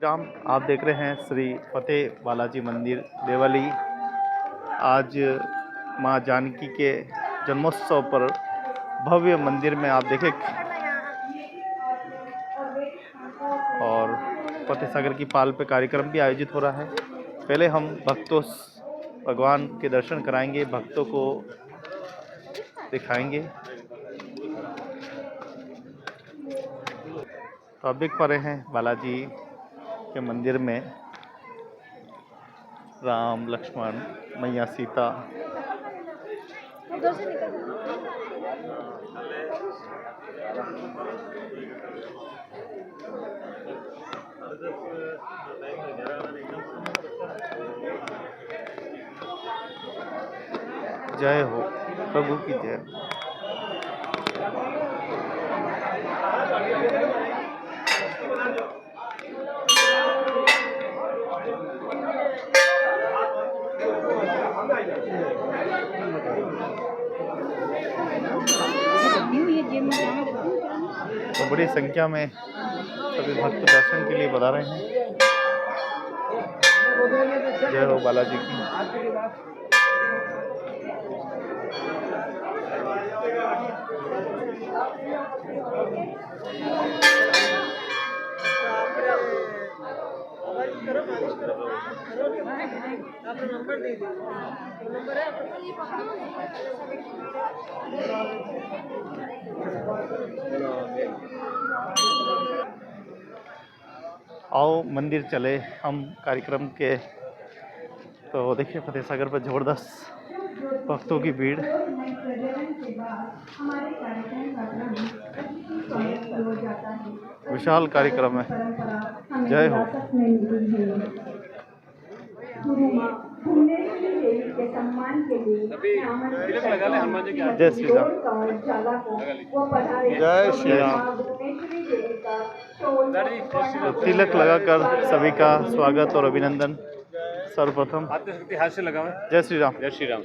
राम, आप देख रहे हैं श्री फतेह बालाजी मंदिर देवली। आज मां जानकी के जन्मोत्सव पर भव्य मंदिर में आप देखें और फतेह सागर की पाल पे कार्यक्रम भी आयोजित हो रहा है। पहले हम भक्तों भगवान के दर्शन कराएंगे, भक्तों को दिखाएंगे। तो आप देख पा रहे हैं बालाजी के मंदिर में राम, लक्ष्मण, मैया सीता, जय हो प्रभु की जय। तो बड़ी संख्या में सभी भक्त दर्शन के लिए बता रहे हैं। जय हो बालाजी की। आओ मंदिर चले हम कार्यक्रम के। तो देखिए फतेह सागर पर जबरदस्त भक्तों की भीड़। विशाल कार्यक्रम है। जय हो। जय श्री राम। जय श्री राम। तो तिलक लगाकर सभी का स्वागत और अभिनंदन। सर्वप्रथम हाथ से लगाओ। जय श्री राम। जय श्री राम।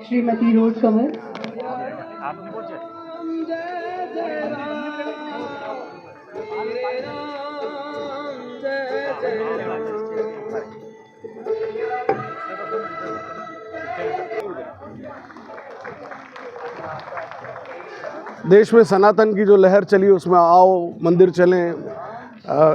श्रीमती रोज कंवर। आपने पूछा। देश में सनातन की जो लहर चली उसमें आओ मंदिर चलें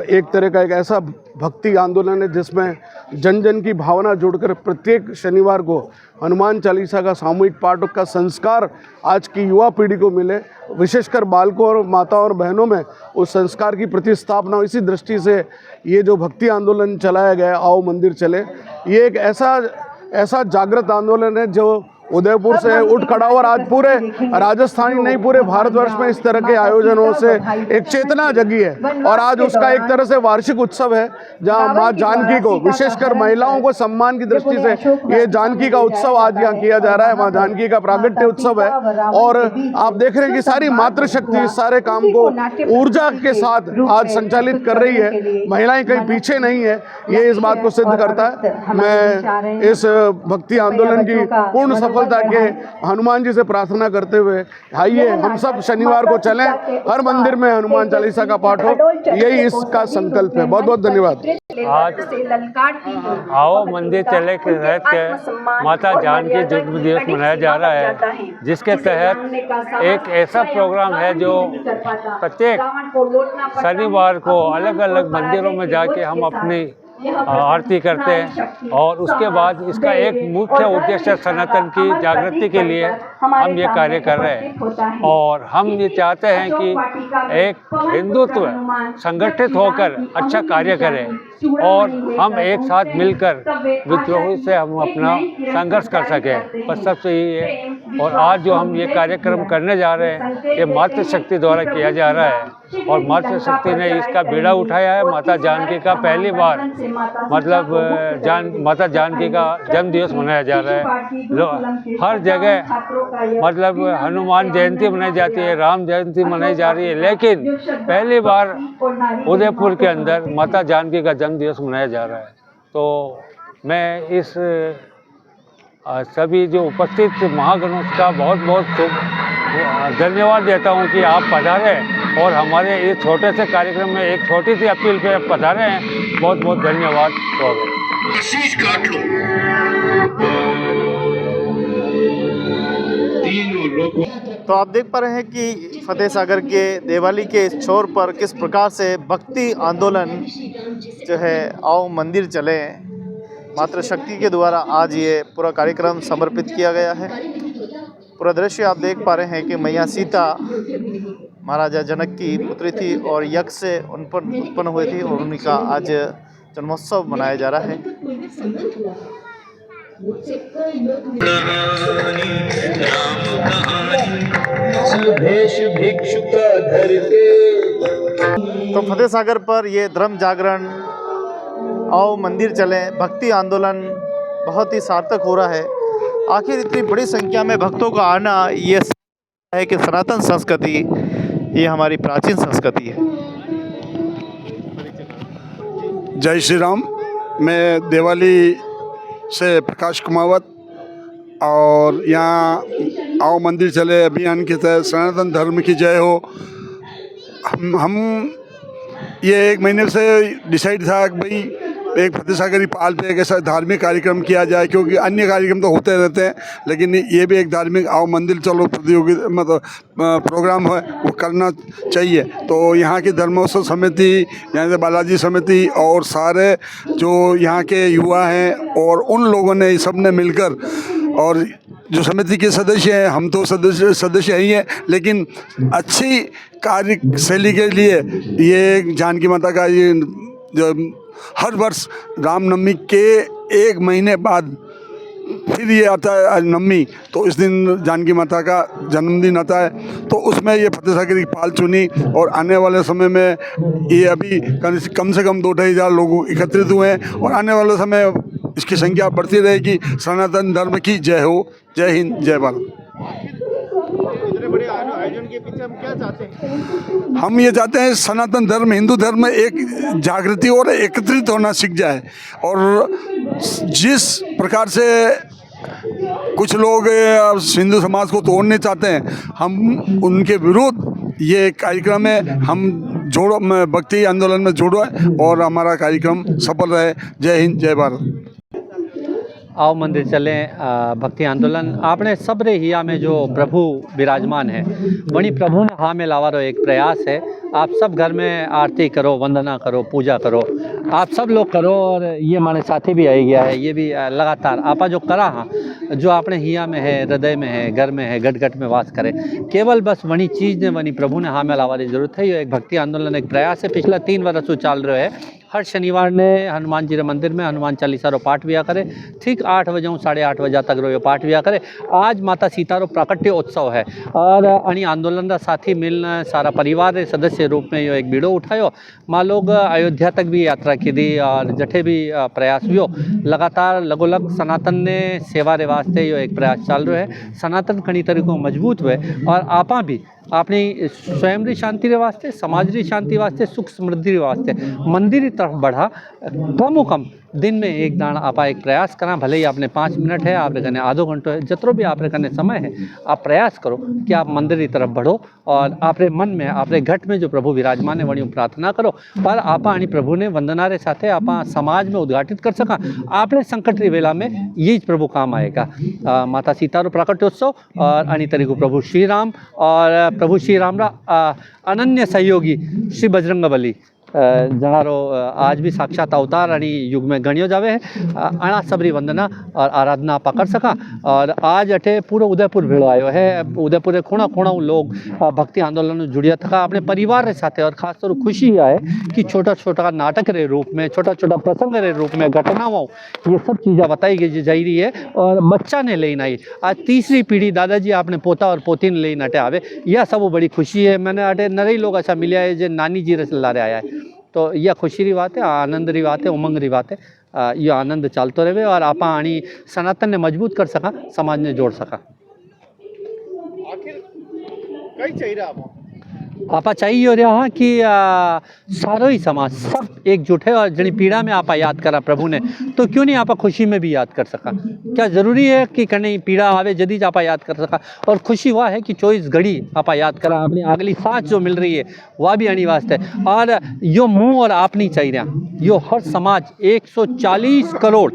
एक तरह का एक ऐसा भक्ति आंदोलन है जिसमें जन जन की भावना जोड़कर प्रत्येक शनिवार को हनुमान चालीसा का सामूहिक पाठ का संस्कार आज की युवा पीढ़ी को मिले, विशेषकर बालकों और माताओं और बहनों में उस संस्कार की प्रतिस्थापना। इसी दृष्टि से ये जो भक्ति आंदोलन चलाया गया आओ मंदिर चले, ये एक ऐसा जागृत आंदोलन है जो उदयपुर से उठ खड़ा और आज पूरे राजस्थानी नहीं पूरे भारतवर्ष में इस तरह के आयोजनों से एक चेतना जगी है। और आज उसका एक तरह से वार्षिक उत्सव है जहां मां जानकी को, विशेषकर महिलाओं को सम्मान की दृष्टि से ये जानकी का उत्सव आज यहाँ किया जा रहा है। मां जानकी का प्रागट्य उत्सव है और आप देख रहे हैं कि सारी मातृशक्ति इस सारे काम को ऊर्जा के साथ आज संचालित कर रही है। महिलाएं कहीं पीछे नहीं है, ये इस बात को सिद्ध करता है। मैं इस भक्ति आंदोलन की पूर्ण सफलता के हनुमान जी से प्रार्थना करते हुए आइए हम सब शनिवार को चलें, हर मंदिर में हनुमान चालीसा का पाठ हो, यही इसका संकल्प है। बहुत बहुत धन्यवाद। आज आओ मंदिर चले के तहत के माता जानकी जन्म दिवस मनाया जा रहा है, जिसके तहत एक ऐसा प्रोग्राम है जो प्रत्येक शनिवार को अलग अलग मंदिरों में जाके हम अपनी आरती करते हैं और उसके बाद इसका एक मुख्य उद्देश्य सनातन की जागृति के लिए हम ये कार्य कर रहे हैं। और हम ये चाहते हैं कि एक हिंदुत्व संगठित होकर अच्छा कार्य करें और हम एक साथ मिलकर विद्रोही से हम अपना संघर्ष कर सकें, बस सबसे यही है। और आज जो हम ये कार्यक्रम करने जा रहे हैं ये मातृशक्ति द्वारा किया जा रहा है और मातृशक्ति ने इसका बीड़ा उठाया है। माता जानकी का पहली बार माता जानकी का जन्म दिवस मनाया जा रहा है। हर जगह हनुमान जयंती मनाई जाती है, राम जयंती मनाई जा रही है, लेकिन पहली बार उदयपुर के अंदर माता जानकी का जन्म दिवस मनाया जा रहा है। तो मैं इस सभी जो उपस्थित महागणों का बहुत बहुत धन्यवाद देता हूँ कि आप पधारे और हमारे इस छोटे से कार्यक्रम में एक छोटी सी अपील पे पधारे हैं। बहुत बहुत धन्यवाद। स्वागत। शीश काट लो। तीनों लोगों तो आप देख पा रहे हैं कि फतेह सागर के देवाली के इस छोर पर किस प्रकार से भक्ति आंदोलन जो है आओ मंदिर चले मातृ शक्ति के द्वारा आज ये पूरा कार्यक्रम समर्पित किया गया है। पूरा दृश्य आप देख पा रहे हैं कि मैया सीता महाराजा जनक की पुत्री थी और यज्ञ से उन पर उत्पन्न हुई थी और उनका आज जन्मोत्सव मनाया जा रहा है। तो फतेह सागर पर ये धर्म जागरण आओ मंदिर चलें भक्ति आंदोलन बहुत ही सार्थक हो रहा है। आखिर इतनी बड़ी संख्या में भक्तों का आना ये है कि सनातन संस्कृति ये हमारी प्राचीन संस्कृति है। जय श्री राम। मैं देवाली से प्रकाश कुमावत और यहाँ आओ मंदिर चले अभियान के तहत सनातन धर्म की जय हो। हम ये एक महीने से डिसाइड था कि भाई एक फतेह सागरी पाल पे एक ऐसा धार्मिक कार्यक्रम किया जाए, क्योंकि अन्य कार्यक्रम तो होते रहते हैं लेकिन ये भी एक धार्मिक आओ मंदिर चलो प्रतियोगिता मतलब प्रोग्राम है वो करना चाहिए। तो यहाँ की धर्मोत्सव समिति, यहाँ से बालाजी समिति और सारे जो यहाँ के युवा हैं और उन लोगों ने सब ने मिलकर और जो समिति के सदस्य हैं, हम तो सदस्य ही हैं, लेकिन अच्छी कार्यशैली के लिए ये जानकी माता का ये जो हर वर्ष रामनवमी के एक महीने बाद फिर ये आता है नवमी, तो इस दिन जानकी माता का जन्मदिन आता है। तो उसमें ये फतेह सागर की पाल चुनी और आने वाले समय में ये अभी कम से कम 2-2,500 लोग एकत्रित हुए हैं और आने वाले समय इसकी संख्या बढ़ती रहेगी। सनातन धर्म की जय हो। जय हिंद, जय भारत। इतने बड़े आयोजन के पीछे हम क्या चाहते हैं? हम ये चाहते हैं सनातन धर्म, हिंदू धर्म में एक जागृति और एकत्रित होना सीख जाए। और जिस प्रकार से कुछ लोग हिंदू समाज को तोड़ने चाहते हैं, हम उनके विरुद्ध ये कार्यक्रम है। हम जोड़ो भक्ति आंदोलन में जोड़ो और हमारा कार्यक्रम सफल रहे। जय हिंद, जय भारत। आओ मंदिर चलें भक्ति आंदोलन आपने सबरे हिया में जो प्रभु विराजमान है वही प्रभु ने हाँ में लावारो एक प्रयास है। आप सब घर में आरती करो, वंदना करो, पूजा करो, आप सब लोग करो। और ये हमारे साथी भी आई गया है, ये भी लगातार आपा जो करा हाँ जो आपने हिया में है, हृदय में है, घर में है, गट गट में वास करे, केवल बस वही चीज़ ने वही प्रभु ने हाँ में लावारी जरूरत है। ये एक भक्ति आंदोलन एक प्रयास है, पिछला 3 वर्ष से चल रहे है। हर शनिवार ने हनुमान जी रे मंदिर में हनुमान चालीसा रो पाठ भी करे, ठीक 8 बजे 8:30 बजे तक रो पाठ भी करे। आज माता सीता रो प्राकट्य उत्सव है और अणी आंदोलन रा साथी मिलने सारा परिवार रे सदस्य रूप में यो एक बीड़ो उठायो। माँ लोग अयोध्या तक भी यात्रा की दी और जठे भी प्रयास हुआ लगातार लगोलग सनातन ने सेवा रे वास्ते यो एक प्रयास चल रहा है। सनातन घनी तरीकों मजबूत हुए और आपा भी अपनी स्वयं री शांति रे वास्ते, समाज री शांति वास्ते, सुख समृद्धि रे वास्ते मंदिर की तरफ बढ़ा। कम कम दिन में एक दान आपा एक प्रयास करा, भले ही आपने 5 मिनट है, आपने कने आधो घंटो है, जतरो भी आपने कने समय है, आप प्रयास करो कि आप मंदिर की तरफ बढ़ो और आपरे मन में आपरे घट में जो प्रभु विराजमान है वही प्रार्थना करो। पर आपा अणी प्रभु ने वंदना रे साथे आपा समाज में उद्घाटित कर सका। आपने संकट री वेला में यही प्रभु काम आएगा। माता सीता रो प्राकट्योत्सव और अणी तरीको प्रभु श्री राम और प्रभु श्री राम रा अनन्य सहयोगी श्री बजरंगबली जनारो आज भी साक्षात अवतार अणी युग में गण्यो जावे है। अणा सबरी वंदना और आराधना आप कर सका। और आज अठे पूरा उदयपुर भेड़ो आयो है। उदयपुर खूणा खूणा लोग भक्ति आंदोलन में जुड़िया था अपने परिवार के साथ। और खास तौर खुशी है कि छोटा छोटा नाटक रे रूप में, छोटा छोटा प्रसंग रे रूप में, घटनाओं ये सब चीज़ें बताई गई जा रही है। और बच्चा ने लेना आई आज तीसरी पीढ़ी दादाजी आपने पोता और पोती ने लेना अटे आवे, यह सब बड़ी खुशी है। मैंने अटे नरे लोग ऐसा मिले है जो नानी जी रस लारे आया है, तो यह खुशी री बात है, आनंद री बात है, उमंग री बात है। ये आनंद चलते रहे और आपा आनी सनातन ने मजबूत कर सका, समाज ने जोड़ सका। आखिर कई चाहिए आप आपा चाहिए हो रहा कि सारो ही समाज सब एकजुट है और जनी पीड़ा में आपा याद करा प्रभु ने, तो क्यों नहीं आपा खुशी में भी याद कर सका? क्या ज़रूरी है कि कहीं पीड़ा आवे जदी आपा याद कर सका? और खुशी वह है कि 24 घड़ी आपा याद करा, अपनी अगली सांस जो मिल रही है वह भी अनी वास्ते। और यो मुँह और आप नहीं चाहिए रहा, यो हर समाज 140 करोड़,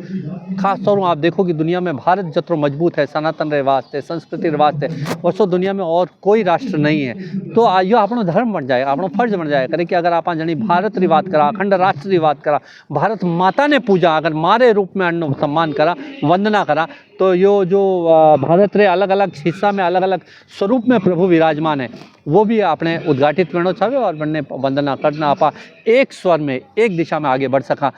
खास तौर आप देखो कि दुनिया में भारत जत्रो मजबूत है सनातन रे वास्ते, संस्कृति रे वास्ते, वैसो दुनिया में और कोई राष्ट्र नहीं है। तो यो अपनो धर्म बन जाए, अपनो फर्ज बन जाए करे कि अगर आप जनी भारत री बात करा, अखंड राष्ट्र री बात करा, भारत माता ने पूजा अगर मारे रूप में अन्न सम्मान करा, वंदना करा, तो यो जो भारत रे अलग अलग हिस्सा में अलग अलग स्वरूप में प्रभु विराजमान है, वो भी आपने उद्घाटित करना चाहे और बनने वंदना करना आपा एक स्वर में एक दिशा में आगे बढ़ सका।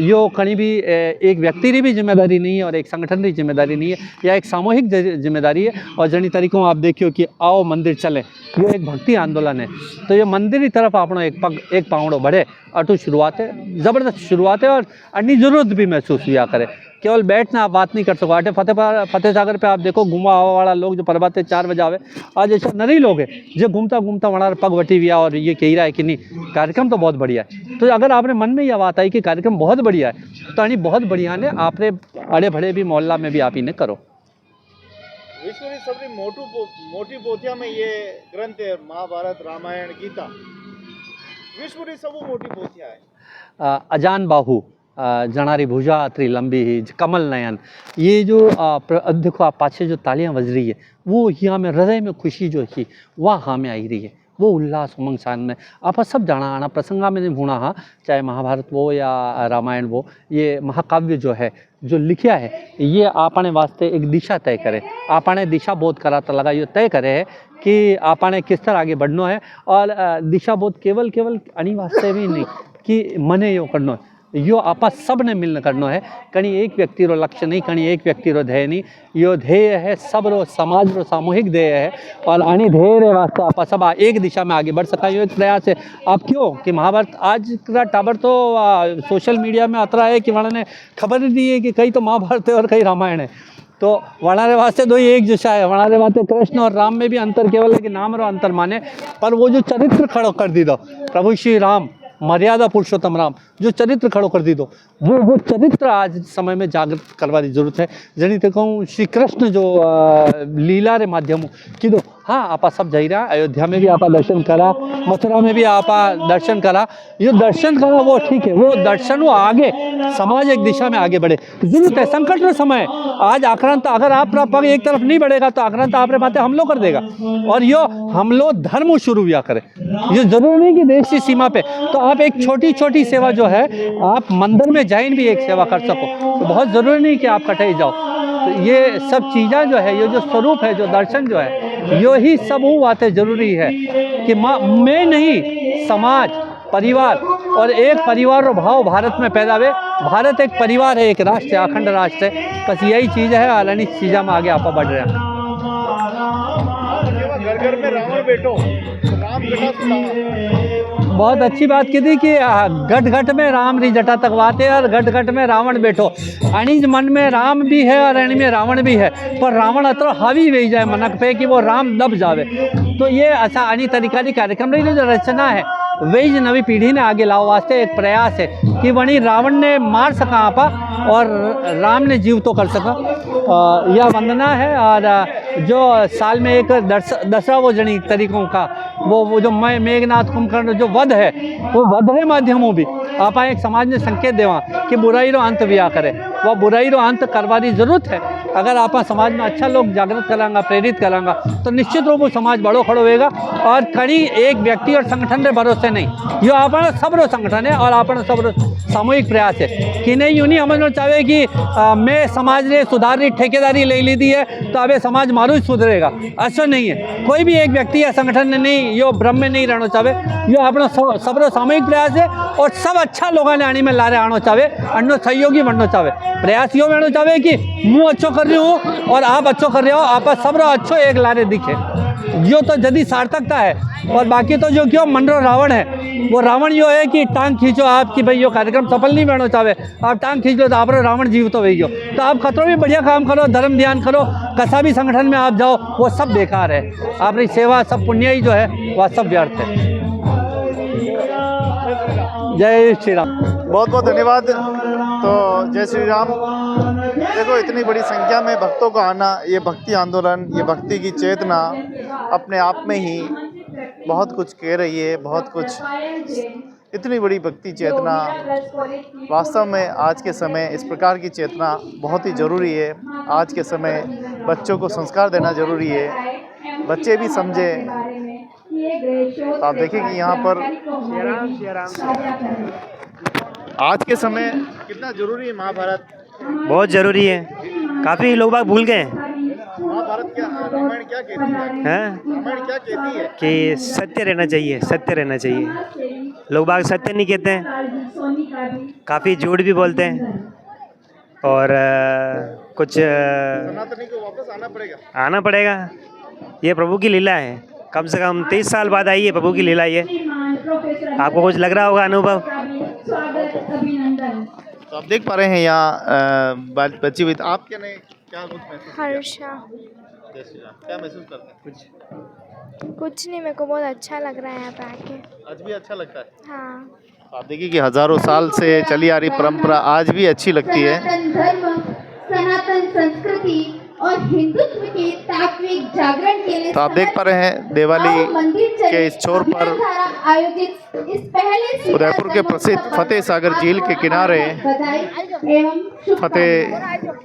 यो कहीं भी एक व्यक्ति की भी जिम्मेदारी नहीं है और एक संगठन की जिम्मेदारी नहीं है, या एक सामूहिक जिम्मेदारी है। और जनी तरीकों आप देखियो कि आओ मंदिर चले, ये एक भक्ति आंदोलन है, तो ये मंदिर की तरफ आपनो एक पावड़ो बढ़े, अटू शुरुआत है, ज़बरदस्त शुरुआत है और अन्य ज़रूरत भी महसूस हुआ करे। केवल बैठना आप बात नहीं कर सको। आटे फतेह सागर पे आप देखो घुमा हवा वाला लोग जो प्रभाते 4 बजे आवे, आज ऐसा नरी लोग है जो घूमता घूमता वहाँ पग वटी हुआ और ये कह रहा है कि नहीं कार्यक्रम तो बहुत बढ़िया है। तो अगर आपने मन में यह बात आई कि कार्यक्रम बहुत बढ़िया है, तो यानी बहुत बढ़िया ने आपने अड़े भड़े भी मोहल्ला में भी आप इन्हें करो। विश्व की सबसे मोटी पोथिया में ये ग्रंथ है महाभारत रामायण गीता, विश्व की सब मोटी पोथिया है। अजान बाहु, जनारी भुजा अतरी लंबी ही, कमल नयन, ये जो देखो आप पाछे जो तालियां बज रही है, वो यहाँ में हृदय में खुशी जो थी वह हाँ में आई रही है, वो उल्लास उमंग शान में आप सब जाना आना प्रसंगा में होना। हाँ, चाहे महाभारत वो या रामायण वो, ये महाकाव्य जो है जो लिखा है, ये आपने वास्ते एक दिशा तय करे, आपने दिशा बोध करा तो लगा ये तय करे है कि आपने किस तरह आगे बढ़ना है। और दिशा बोध केवल अनी वास्ते भी नहीं कि मने यो करना है, यो आपा सब ने मिलकर करना है। कहीं एक व्यक्ति रो लक्ष्य नहीं, कहीं एक व्यक्ति रो ध्येय नहीं, यो ध्येय है सब रो समाज रो सामूहिक ध्येय है। और अनी ध्येय रे वास्ते आपा सब एक दिशा में आगे बढ़ सका, यो एक प्रयास है। आप क्यों कि महाभारत आज का टाबर तो सोशल मीडिया में अतरा है कि उन्होंने खबर नहीं दी है कि कहीं तो महाभारत है और कहीं रामायण है, तो वनारे वास्ते दो एक दिशा है। वनारे वास्ते कृष्ण और राम में भी अंतर केवल है कि नाम रो अंतर माने, पर वो जो चरित्र खड़ो कर दी दो, प्रभु श्री राम मर्यादा पुरुषोत्तम राम जो चरित्र खड़ो कर दी दो, वो चरित्र आज समय में जागृत करवा की जरूरत है। जनी तो कहूँ श्री कृष्ण जो लीला रे माध्यम की दो, हाँ आपा सब जाई रहा, अयोध्या में भी आपा दर्शन करा, मथुरा में भी आपा दर्शन करा, ये दर्शन करा वो ठीक है, वो दर्शन वो आगे समाज एक दिशा में आगे बढ़े जरूरत है। संकट में समय आज आक्रांत, अगर आप पग एक तरफ नहीं बढ़ेगा तो आक्रांत आप बातें हमलो कर देगा, और यो हमलो धर्म शुरू हुआ करे। ये जरूरी नहीं कि देश की सीमा पे, तो आप एक छोटी छोटी सेवा जो है आप मंदिर में जाइन भी एक सेवा कर सको, तो बहुत ज़रूरी नहीं कि आप कटे जाओ। तो ये सब चीज़ें जो है, ये जो स्वरूप है, जो दर्शन जो है, यो ही सब वो बातें ज़रूरी है कि मैं नहीं, समाज परिवार, और एक परिवार और भाव भारत में पैदा हुए। भारत एक परिवार है, एक राष्ट्र है, अखंड राष्ट्र है, बस यही चीज़ है। अलग चीज़ों में आगे आप बढ़ रहे हैं। घर घर में रावण बैठो, राम जटा सुनावा। बहुत अच्छी बात की थी कि घट घट में राम री जटा तकवाते और घट घट में रावण बैठो। अणिज मन में राम भी है और अणी में रावण भी है, पर रावण अतरो हावी वे जाए मनक पे कि वो राम दब जावे। तो ये अच्छा अणी तरीका की कार्यक्रम रही जो रचना है वही नवी पीढ़ी ने आगे लाओ वास्ते एक प्रयास है कि वणी रावण ने मार सका आपा और राम ने जीव तो कर सका। यह वंदना है। और जो साल में एक दसरा वो जनी तरीकों का वो जो मेघनाथ कुंभकर्ण जो वध है, वो वध के माध्यमों भी आप एक समाज ने संकेत देवा कि बुराई रो अंत विया करे, वह बुराई रो अंत करवानी जरूरत है। अगर आप समाज में अच्छा लोग जागृत करांगा, प्रेरित करांगा, तो निश्चित रूप से समाज बड़ो खड़ो होगा। और कड़ी एक व्यक्ति और संगठन के भरोसे नहीं, यो अपना सबरो संगठन है और अपना सबरो सामूहिक प्रयास है कि नहीं यूँ नहीं समझना चाहे कि मैं समाज ने सुधारनी ठेकेदारी ले ली दी है तो अब समाज मारू ही सुधरेगा, ऐसा नहीं है। कोई भी एक व्यक्ति या संगठन ने नहीं, यो भ्रम में नहीं रहना चाहे, यो अपना सबरो सामूहिक प्रयास है और सब अच्छा लोगों ने आने में लारे आना चाहे, अन्य सहयोगी बनना चाहे। प्रयास यो बनना चाहे कि मुँह अच्छो कर रही हूँ और आप अच्छो कर रहे हो, आप सबरो अच्छो एक लारे दिखे, यो तो जदी सार्थकता है। और बाकी तो जो क्यों मनरो रावण है, वो रावण यो है कि टांग खींचो आप कि भाई यो कार्यक्रम सफल नहीं बनना चाहे, आप टांग खींच लो तो आप रावण जीव तो वही हो। तो आप खतरों भी बढ़िया काम करो, धर्म ध्यान करो, कसा भी संगठन में आप जाओ वो सब बेकार है, आपकी सेवा सब पुण्य ही जो है वह सब व्यर्थ है। जय श्री राम। बहुत बहुत धन्यवाद। तो जय श्री राम। देखो, इतनी बड़ी संख्या में भक्तों का आना, ये भक्ति आंदोलन, ये भक्ति की चेतना अपने आप में ही बहुत कुछ कह रही है, बहुत कुछ। इतनी बड़ी भक्ति चेतना वास्तव में आज के समय इस प्रकार की चेतना बहुत ही ज़रूरी है। आज के समय बच्चों को संस्कार देना ज़रूरी है, बच्चे भी समझे। तो आप देखें कि यहाँ पर आज के समय कितना ज़रूरी है महाभारत। बहुत ज़रूरी है, काफ़ी लोग बाग भूल गए हैं। महाभारत क्या, रामायण क्या कहती है? रामायण क्या कहती है? कि सत्य रहना चाहिए, सत्य रहना चाहिए। लोग बाग सत्य नहीं कहते हैं, काफ़ी झूठ भी बोलते हैं। और कुछ सनातनी को वापस आना पड़ेगा। ये प्रभु की लीला है, कम से कम 23 साल बाद आई है प्रभु की लीला। ये आपको कुछ लग रहा होगा अनुभव। तो आप देख पा रहे हैं यहाँ बच्ची भी। आप क्या नहीं, क्या कुछ महसूस किया? हर्षा। जय श्री राम। क्या महसूस करते हैं? कुछ नहीं, मेरे को बहुत अच्छा लग रहा है यहाँ पे आके। आज भी अच्छा लगता है। हाँ। तो आप देखिए कि हजारों साल से चली आ रही परंपरा आज भी अच्छी लगती है। सनातन धर्म, सनातन संस्कृति और हिंदुत्व के तात्विक जागरण के लिए तो आप देख पा रहे हैं दिवाली के इस छोर पर आयोजित इस पहले उदयपुर के प्रसिद्ध फतेह सागर झील के किनारे फतेह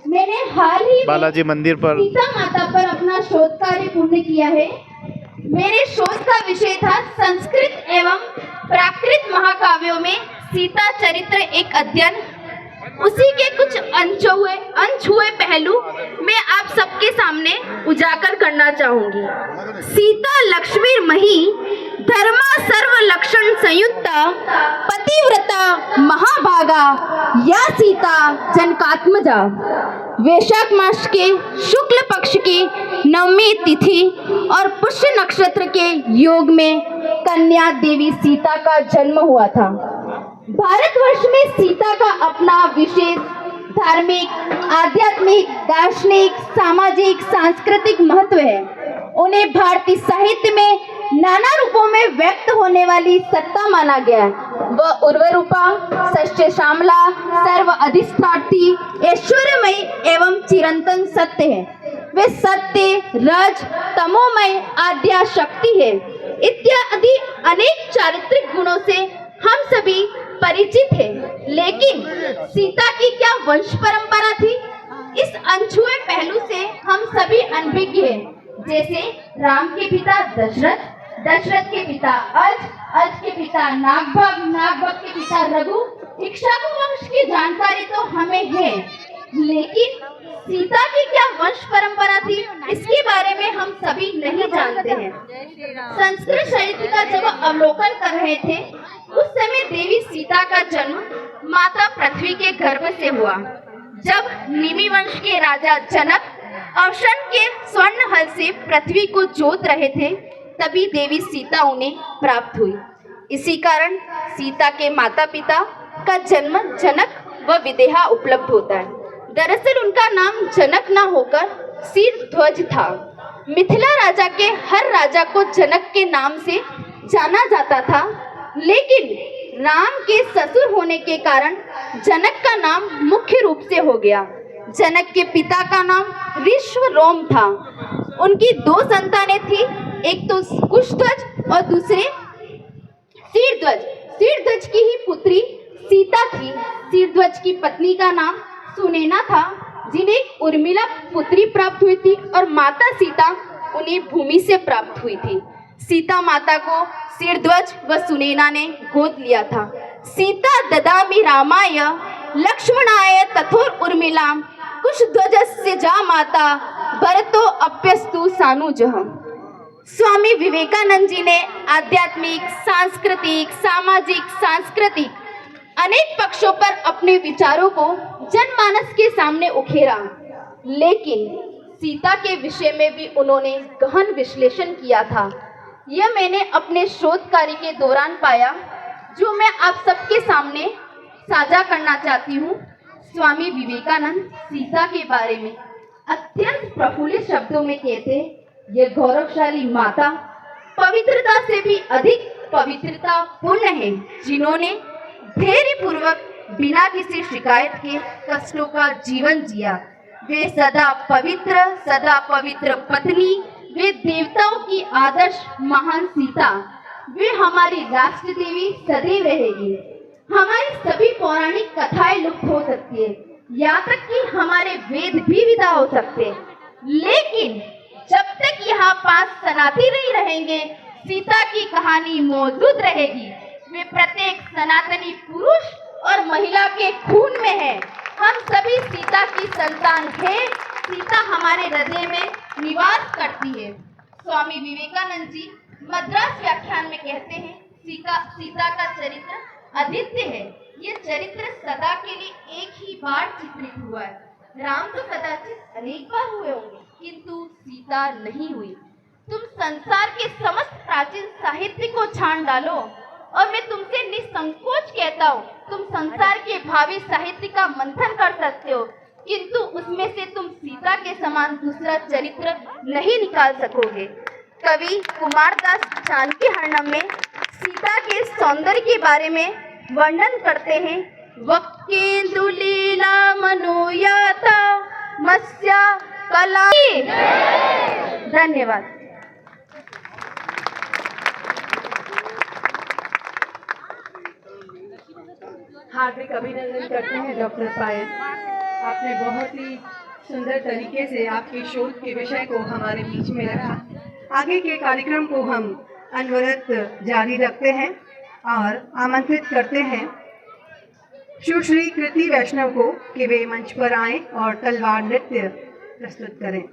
मैंने हाल ही में बालाजी मंदिर पर सीता माता पर अपना शोध कार्य पूर्ण किया है। मेरे शोध का विषय था संस्कृत एवं प्राकृत महाकाव्यों में सीता चरित्र एक अध्ययन। उसी के कुछ अनछुए पहलू मैं आप सबके सामने उजागर करना चाहूंगी। सीता लक्ष्मी मही धर्मा सर्व लक्षण संयुक्ता पतिव्रता महाभागा या सीता जनकात्मजा। वैशाख मास के शुक्ल पक्ष की नवमी तिथि और पुष्य नक्षत्र के योग में कन्या देवी सीता का जन्म हुआ था। भारतवर्ष में सीता का अपना विशेष धार्मिक, आध्यात्मिक, दार्शनिक, सामाजिक, सांस्कृतिक महत्व है। उन्हें भारतीय साहित्य में नाना रूपों में व्यक्त होने वाली सत्ता माना गया है। वह उर्वरूपा, सच्चे श्यामला, सर्व अधिष्ठात्री, ऐश्वर्यमयी एवं चिरंतन सत्य है। वे सत्य, रज, तमोमय, आद्या शक्ति है इत्यादि अनेक चारित्रिक गुणों से हम सभी परिचित है। लेकिन सीता की क्या वंश परंपरा थी, इस अनछुए पहलू से हम सभी अनभिज्ञ हैं। जैसे राम के पिता दशरथ, दशरथ के पिता अज, अज के पिता नागभग, नागभग के पिता रघु। इक्ष्वाकु वंश की जानकारी तो हमें है, लेकिन सीता की क्या वंश परंपरा थी इसके बारे में हम सभी नहीं जानते हैं। संस्कृत साहित्य का जब अवलोकन कर रहे थे उस समय देवी सीता का जन्म माता पृथ्वी के गर्भ से हुआ। जब निमि वंश के राजा जनक अवसन के स्वर्ण हल से पृथ्वी को जोत रहे थे तभी देवी सीता उन्हें प्राप्त हुई। इसी कारण सीता के माता पिता का जन्म जनक व विदेहा उपलब्ध होता है। दरअसल उनका नाम जनक न होकर शीर्ध्वज था। मिथिला राजा के हर राजा को जनक के नाम से जाना जाता था, लेकिन राम के ससुर होने के कारण जनक का नाम मुख्य रूप से हो गया। जनक के पिता का नाम ऋष्वरोम था। उनकी दो संतानें थी, एक तो कुशध्वज और दूसरे शीर्ध्वज। शीर्ध्वज की ही पुत्री सीता थी। शीर्ध्वज की पत्नी का नाम सुनैना था, जिन्हें उर्मिला पुत्री प्राप्त हुई थी और माता सीता उन्हें भूमि से प्राप्त हुई थी। सीता माता को शीर्ध्वज व सुनैना ने गोद लिया था। सीता ददामि रामाय लक्ष्मणाय तथोर उर्मिलाम कुशध्वजस्य जा माता भरतो अप्यस्तु सानुजः। स्वामी विवेकानंद जी ने आध्यात्मिक, सांस्कृतिक, सामाजिक, सांस्कृतिक अनेक पक्षों पर अपने विचारों को जनमानस के सामने उखेरा, लेकिन सीता के विषय में भी उन्होंने गहन विश्लेषण किया था। यह मैंने अपने शोध कार्य के दौरान पाया, जो मैं आप सबके सामने साझा करना चाहती हूँ। स्वामी विवेकानंद सीता के बारे में अत्यंत प्रफुल्लित शब्दों में कहते, ये गौरवशाली माता पवित्रता से भी अधिक पवित्रता पूर्ण है, जिन्होंने धैर्य पूर्वक बिना किसी शिकायत के कष्टों का जीवन जिया। वे सदा पवित्र पत्नी, वे देवताओं की आदर्श महान सीता, वे हमारी राष्ट्र देवी सदैव रहेगी। हमारी सभी पौराणिक कथाएं लुप्त हो सकती है, यहाँ तक कि हमारे वेद भी विदा हो सकते, लेकिन जब तक यहाँ 5 सनातनी रहेंगे, सीता की कहानी मौजूद रहेगी। वे प्रत्येक सनातनी पुरुष और महिला के खून में है। हम सभी सीता की संतान हैं। सीता हमारे हृदय में निवास करती है। स्वामी विवेकानंद जी मद्रास व्याख्यान में कहते हैं, सीता का चरित्र अद्वितीय है। ये चरित्र सदा के लिए एक ही बार चित्रित हुआ है। राम तो कदाचित अनेक बार हुए होंगे, किंतु सीता नहीं हुई। तुम संसार के समस्त प्राचीन साहित्य को छान डालो और मैं तुमसे निसंकोच कहता हूँ, तुम संसार के भावी साहित्य का मंथन कर सकते हो, किंतु उसमें से तुम सीता के समान दूसरा चरित्र नहीं निकाल सकोगे। कवि कुमारदास जानकी हरणम में सीता के सौंदर्य के बारे में वर्णन करते हैं। वक्केंदु लीला मनोयाता मत्स्या कला। धन्यवाद। हार्दिक अभिनंदन करते हैं डॉक्टर पायल। आपने बहुत ही सुंदर तरीके से आपके शोध के विषय को हमारे बीच में रखा। आगे के कार्यक्रम को हम अनवरत जारी रखते हैं और आमंत्रित करते हैं सुश्री कृति वैष्णव को कि वे मंच पर आएं और तलवार नृत्य प्रस्तुत करें।